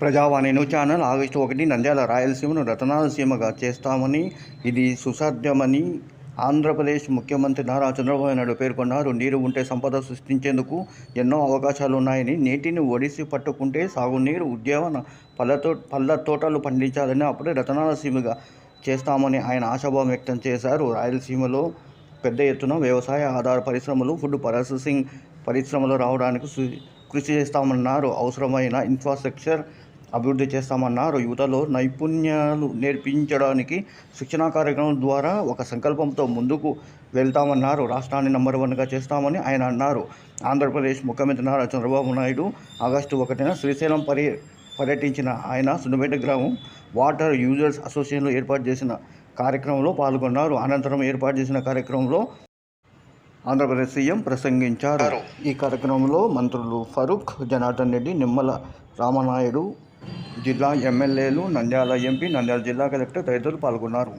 ప్రజావాణి news channel August 1 Nandyal రాయలసీమను రతనాలసీమగా చేస్తామని, ఇది సుసాధ్యమని ఆంధ్రప్రదేశ్ ముఖ్యమంత్రి నారా చంద్రబాబు నాయుడు పేర్కొన్నారు. నీరు ఉంటే సంపద సృష్టించేందుకు ఎన్నో అవకాశాలున్నాయని, నీటిని ఒడిసి పట్టుకుంటే సాగునీరు, ఉద్యాన పళ్ళ తోటలు పండించాలని, అప్పుడే రతనాలసీమగా చేస్తామని ఆయన ఆశాభావం వ్యక్తం చేశారు. రాయలసీమలో పెద్ద ఎత్తున వ్యవసాయ ఆధార పరిశ్రమలు, ఫుడ్ ప్రాసెసింగ్ పరిశ్రమలు రావడానికి కృషి చేస్తామన్నారు. అవసరమైన ఇన్ఫ్రాస్ట్రక్చర్ అభివృద్ధి చేస్తామన్నారు. యువతలో నైపుణ్యాలు నేర్పించడానికి శిక్షణా కార్యక్రమం ద్వారా ఒక సంకల్పంతో ముందుకు వెళ్తామన్నారు. రాష్ట్రాన్ని నంబర్ 1గా చేస్తామని ఆయన అన్నారు. ఆంధ్రప్రదేశ్ ముఖ్యమంత్రి నారా చంద్రబాబు నాయుడు ఆగస్టు 1న శ్రీశైలం పర్యటించిన ఆయన సున్నపేట గ్రామం వాటర్ యూజర్స్ అసోసియేషన్లో ఏర్పాటు చేసిన కార్యక్రమంలో పాల్గొన్నారు. అనంతరం ఏర్పాటు చేసిన కార్యక్రమంలో ఆంధ్రప్రదేశ్ సీఎం ప్రసంగించారు. ఈ కార్యక్రమంలో మంత్రులు ఫరూక్, జనార్దన్ రెడ్డి, నిమ్మల రామనాయుడు, జిల్లా ఎమ్మెల్యేలు, నంద్యాల ఎంపీ, నంద్యాల జిల్లా కలెక్టర్ తదితరులు పాల్గొన్నారు.